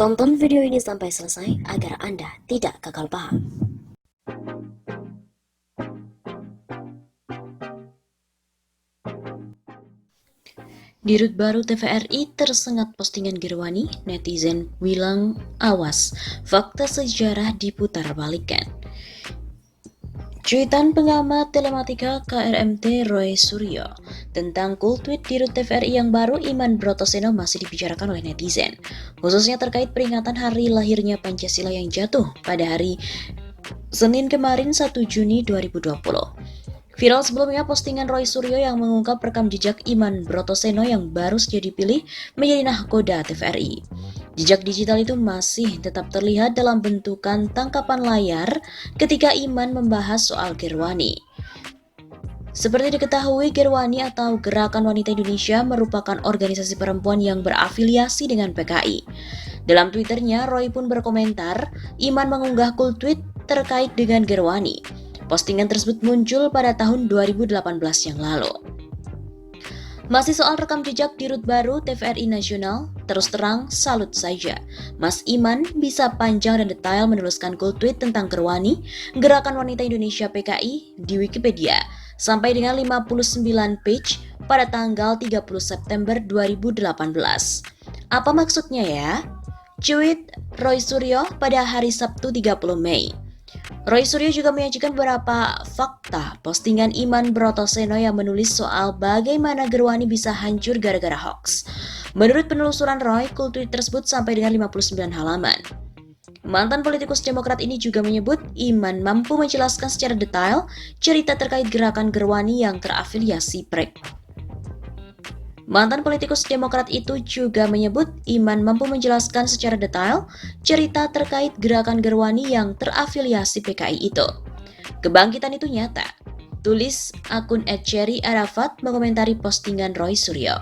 Tonton video ini sampai selesai agar Anda tidak gagal paham. Dirut baru TVRI tersengat postingan Girwani, netizen bilang awas, fakta sejarah diputar balikan. Cuitan pengamat telematika KRMT Roy Suryo tentang kultweet Dirut TVRI yang baru Iman Brotoseno masih dibicarakan oleh netizen, khususnya terkait peringatan hari lahirnya Pancasila yang jatuh pada hari Senin kemarin 1 Juni 2020. Viral sebelumnya postingan Roy Suryo yang mengungkap rekam jejak Iman Brotoseno yang baru saja dipilih menjadi nahkoda TVRI. Jejak digital itu masih tetap terlihat dalam bentukan tangkapan layar ketika Iman membahas soal Girwani. Seperti diketahui, Girwani atau Gerakan Wanita Indonesia merupakan organisasi perempuan yang berafiliasi dengan PKI. Dalam Twitternya, Roy pun berkomentar, Iman mengunggah kultweet terkait dengan Girwani. Postingan tersebut muncul pada tahun 2018 yang lalu. Masih soal rekam jejak Dirut baru TVRI Nasional, terus terang salut saja. Mas Iman bisa panjang dan detail menuliskan kultweet tentang Girwani, Gerakan Wanita Indonesia PKI di Wikipedia, sampai dengan 59 page pada tanggal 30 September 2018. Apa maksudnya ya? Cuit Roy Suryo pada hari Sabtu 30 Mei. Roy Suryo juga menyajikan beberapa fakta postingan Iman Brotoseno yang menulis soal bagaimana Girwani bisa hancur gara-gara hoax. Menurut penelusuran Roy, kultweet tersebut sampai dengan 59 halaman. Mantan politikus Demokrat ini juga menyebut Iman mampu menjelaskan secara detail cerita terkait gerakan Girwani yang terafiliasi PREK. Mantan politikus Demokrat itu juga menyebut Iman mampu menjelaskan secara detail cerita terkait gerakan Girwani yang terafiliasi PKI itu. Kebangkitan itu nyata, tulis akun @cherry_arafat mengomentari postingan Roy Suryo.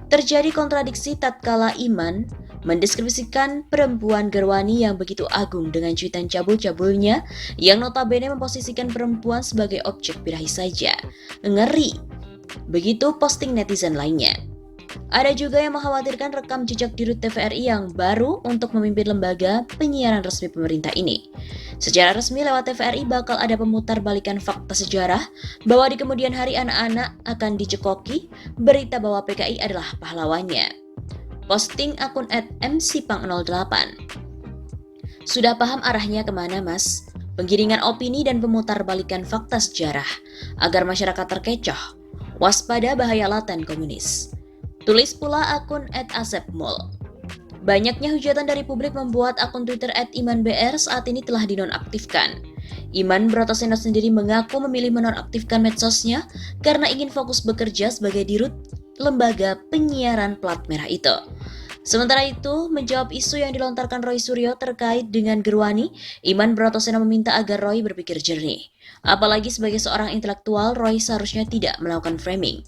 Terjadi kontradiksi tatkala Iman mendeskripsikan perempuan Girwani yang begitu agung dengan cuitan cabul-cabulnya yang notabene memposisikan perempuan sebagai objek birahi saja. Ngeri. Begitu posting netizen lainnya. Ada juga yang mengkhawatirkan rekam jejak Dirut TVRI yang baru untuk memimpin lembaga penyiaran resmi pemerintah ini. Secara resmi lewat TVRI bakal ada pemutar balikan fakta sejarah bahwa di kemudian hari anak-anak akan dicekoki berita bahwa PKI adalah pahlawannya. Posting akun @mcpang08. Sudah paham arahnya kemana, Mas? Penggiringan opini dan pemutar balikan fakta sejarah agar masyarakat terkecoh. Waspada bahaya laten komunis. Tulis pula akun @asepmol. Banyaknya hujatan dari publik membuat akun Twitter @imanbr saat ini telah dinonaktifkan. Iman Brotoseno sendiri mengaku memilih menonaktifkan medsosnya karena ingin fokus bekerja sebagai dirut lembaga penyiaran plat merah itu. Sementara itu, menjawab isu yang dilontarkan Roy Suryo terkait dengan Girwani, Iman Brotoseno meminta agar Roy berpikir jernih. Apalagi sebagai seorang intelektual, Roy seharusnya tidak melakukan framing.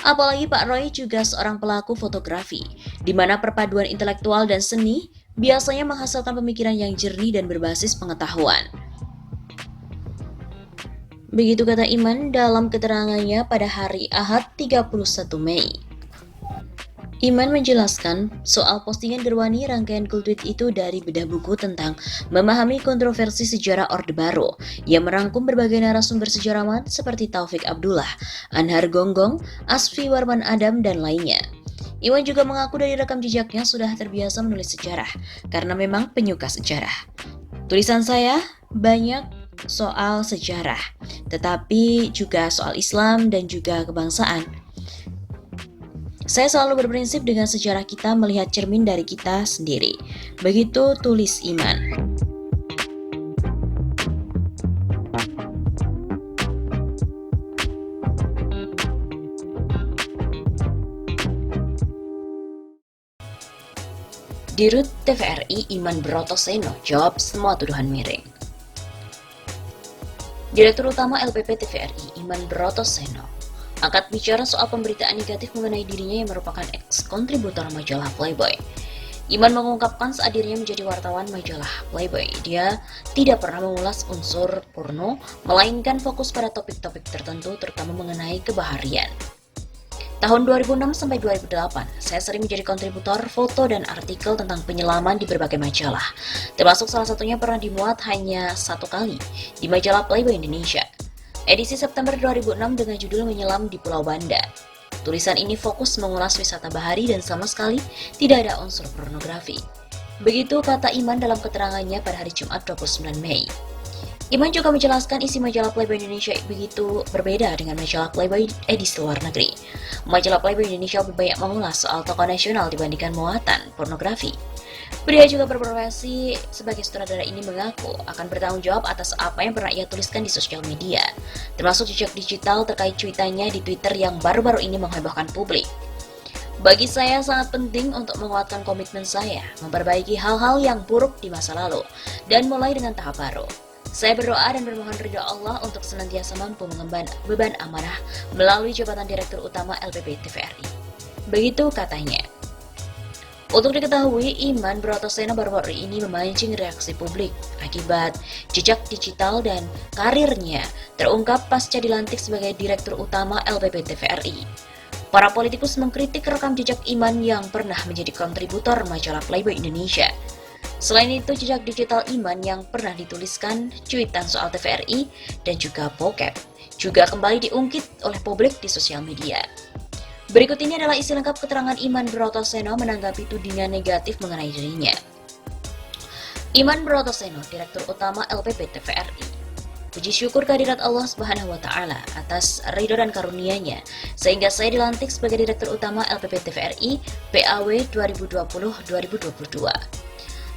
Apalagi Pak Roy juga seorang pelaku fotografi, di mana perpaduan intelektual dan seni biasanya menghasilkan pemikiran yang jernih dan berbasis pengetahuan. Begitu kata Iman dalam keterangannya pada hari Ahad 31 Mei. Iman menjelaskan soal postingan Girwani rangkaian kultweet itu dari bedah buku tentang memahami kontroversi sejarah Orde Baru yang merangkum berbagai narasumber sejarawan seperti Taufik Abdullah, Anhar Gonggong, Asfi Warman Adam, dan lainnya. Iwan juga mengaku dari rekam jejaknya sudah terbiasa menulis sejarah karena memang penyuka sejarah. Tulisan saya banyak soal sejarah, tetapi juga soal Islam dan juga kebangsaan. Saya selalu berprinsip dengan sejarah kita melihat cermin dari kita sendiri. Begitu tulis Iman. Dirut TVRI Iman Brotoseno jawab semua tuduhan miring. Direktur Utama LPP TVRI Iman Brotoseno angkat bicara soal pemberitaan negatif mengenai dirinya yang merupakan ex-kontributor majalah Playboy. Iman mengungkapkan saat dirinya menjadi wartawan majalah Playboy, dia tidak pernah mengulas unsur porno, melainkan fokus pada topik-topik tertentu terutama mengenai kebaharian. Tahun 2006 sampai 2008, saya sering menjadi kontributor foto dan artikel tentang penyelaman di berbagai majalah. Termasuk salah satunya pernah dimuat hanya satu kali di majalah Playboy Indonesia. Edisi September 2006 dengan judul Menyelam di Pulau Banda. Tulisan ini fokus mengulas wisata bahari dan sama sekali tidak ada unsur pornografi. Begitu kata Iman dalam keterangannya pada hari Jumat 29 Mei. Iman juga menjelaskan isi majalah Playboy Indonesia begitu berbeda dengan majalah Playboy edisi luar negeri. Majalah Playboy Indonesia lebih banyak mengulas soal tokoh nasional dibandingkan muatan pornografi. Pria juga berprofesi sebagai sutradara ini mengaku akan bertanggung jawab atas apa yang pernah ia tuliskan di sosial media, termasuk jejak digital terkait cuitannya di Twitter yang baru-baru ini menghebohkan publik. Bagi saya sangat penting untuk menguatkan komitmen saya, memperbaiki hal-hal yang buruk di masa lalu, dan mulai dengan tahap baru. Saya berdoa dan bermohon ridha Allah untuk senantiasa mampu mengemban beban amanah melalui jabatan Direktur Utama LPP TVRI. Begitu katanya. Untuk diketahui, Iman Brotoseno baru-baru ini memancing reaksi publik akibat jejak digital dan karirnya terungkap pasca dilantik sebagai Direktur Utama LPP TVRI. Para politikus mengkritik rekam jejak Iman yang pernah menjadi kontributor majalah Playboy Indonesia. Selain itu, jejak digital Iman yang pernah dituliskan cuitan soal TVRI dan juga bokep juga kembali diungkit oleh publik di sosial media. Berikut ini adalah isi lengkap keterangan Iman Brotoseno menanggapi tudingan negatif mengenai dirinya. Iman Brotoseno, Direktur Utama LPP TVRI. Puji syukur kehadirat Allah Subhanahu wa Ta'ala atas ridho dan karunia-Nya sehingga saya dilantik sebagai Direktur Utama LPP TVRI PAW 2020-2022.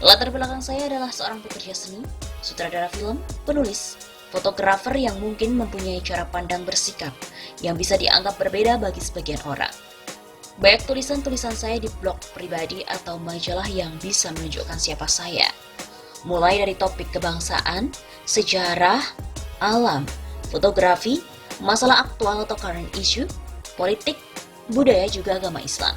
Latar belakang saya adalah seorang pekerja seni, sutradara film, penulis, fotografer yang mungkin mempunyai cara pandang bersikap yang bisa dianggap berbeda bagi sebagian orang. Banyak tulisan-tulisan saya di blog pribadi atau majalah yang bisa menunjukkan siapa saya. Mulai dari topik kebangsaan, sejarah, alam, fotografi, masalah aktual atau current issue, politik, budaya juga agama Islam.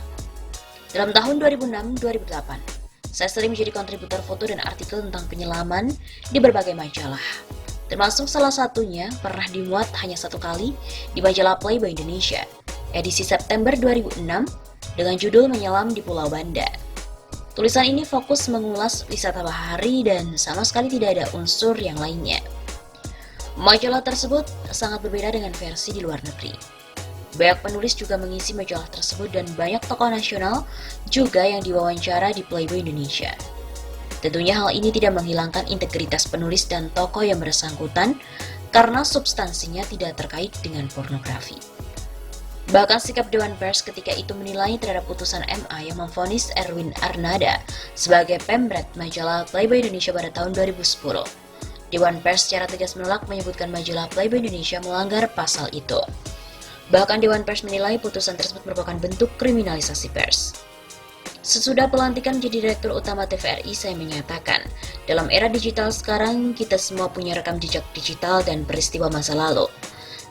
Dalam tahun 2006-2008, saya sering menjadi kontributor foto dan artikel tentang penyelaman di berbagai majalah. Termasuk salah satunya pernah dimuat hanya satu kali di majalah Playboy Indonesia, edisi September 2006 dengan judul Menyelam di Pulau Banda. Tulisan ini fokus mengulas wisata bahari dan sama sekali tidak ada unsur yang lainnya. Majalah tersebut sangat berbeda dengan versi di luar negeri. Banyak penulis juga mengisi majalah tersebut dan banyak tokoh nasional juga yang diwawancara di Playboy Indonesia. Tentunya hal ini tidak menghilangkan integritas penulis dan tokoh yang bersangkutan karena substansinya tidak terkait dengan pornografi. Bahkan sikap Dewan Pers ketika itu menilai terhadap putusan MA yang memvonis Erwin Arnada sebagai pemret majalah Playboy Indonesia pada tahun 2010. Dewan Pers secara tegas menolak menyebutkan majalah Playboy Indonesia melanggar pasal itu. Bahkan Dewan Pers menilai putusan tersebut merupakan bentuk kriminalisasi pers. Sesudah pelantikan menjadi Direktur Utama TVRI, saya menyatakan, dalam era digital sekarang, kita semua punya rekam jejak digital dan peristiwa masa lalu.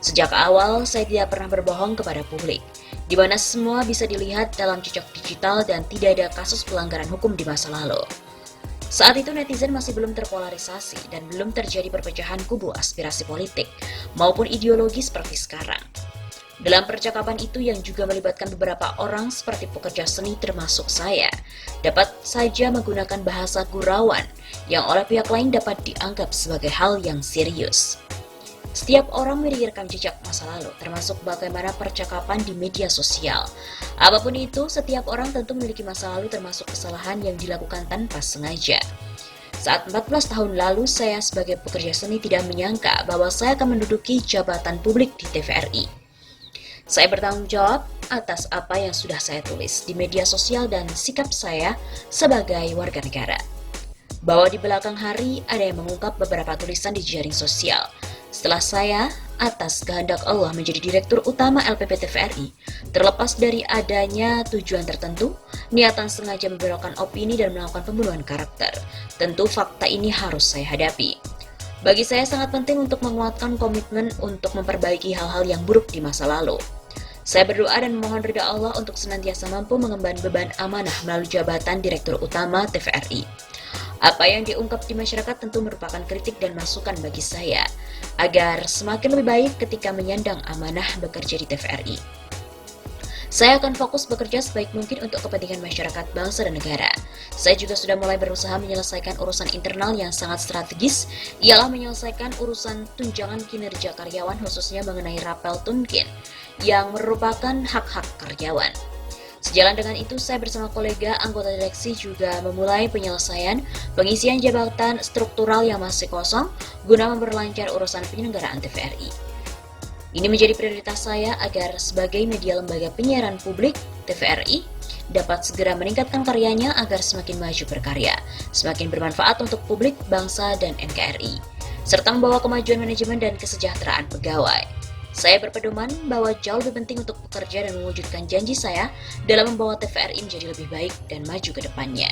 Sejak awal, saya tidak pernah berbohong kepada publik, di mana semua bisa dilihat dalam jejak digital dan tidak ada kasus pelanggaran hukum di masa lalu. Saat itu netizen masih belum terpolarisasi dan belum terjadi perpecahan kubu aspirasi politik maupun ideologi seperti sekarang. Dalam percakapan itu yang juga melibatkan beberapa orang seperti pekerja seni termasuk saya, dapat saja menggunakan bahasa gurauan yang oleh pihak lain dapat dianggap sebagai hal yang serius. Setiap orang memiliki rekam jejak masa lalu, termasuk bagaimana percakapan di media sosial. Apapun itu, setiap orang tentu memiliki masa lalu termasuk kesalahan yang dilakukan tanpa sengaja. Saat 14 tahun lalu, saya sebagai pekerja seni tidak menyangka bahwa saya akan menduduki jabatan publik di TVRI. Saya bertanggung jawab atas apa yang sudah saya tulis di media sosial dan sikap saya sebagai warga negara. Bahwa di belakang hari ada yang mengungkap beberapa tulisan di jaring sosial. Setelah saya, atas kehendak Allah menjadi Direktur Utama LPP TVRI, terlepas dari adanya tujuan tertentu, niatan sengaja membelokkan opini dan melakukan pembunuhan karakter, tentu fakta ini harus saya hadapi. Bagi saya sangat penting untuk menguatkan komitmen untuk memperbaiki hal-hal yang buruk di masa lalu. Saya berdoa dan memohon ridha Allah untuk senantiasa mampu mengemban beban amanah melalui jabatan Direktur Utama TVRI. Apa yang diungkap di masyarakat tentu merupakan kritik dan masukan bagi saya, agar semakin lebih baik ketika menyandang amanah bekerja di TVRI. Saya akan fokus bekerja sebaik mungkin untuk kepentingan masyarakat, bangsa, dan negara. Saya juga sudah mulai berusaha menyelesaikan urusan internal yang sangat strategis, ialah menyelesaikan urusan tunjangan kinerja karyawan khususnya mengenai rapel Tunkin, yang merupakan hak-hak karyawan. Sejalan dengan itu, saya bersama kolega anggota direksi juga memulai penyelesaian pengisian jabatan struktural yang masih kosong guna memperlancar urusan penyelenggaraan TVRI. Ini menjadi prioritas saya agar sebagai media lembaga penyiaran publik, TVRI dapat segera meningkatkan karyanya agar semakin maju berkarya, semakin bermanfaat untuk publik, bangsa, dan NKRI, serta membawa kemajuan manajemen dan kesejahteraan pegawai. Saya berpedoman bahwa jauh lebih penting untuk bekerja dan mewujudkan janji saya dalam membawa TVRI menjadi lebih baik dan maju ke depannya.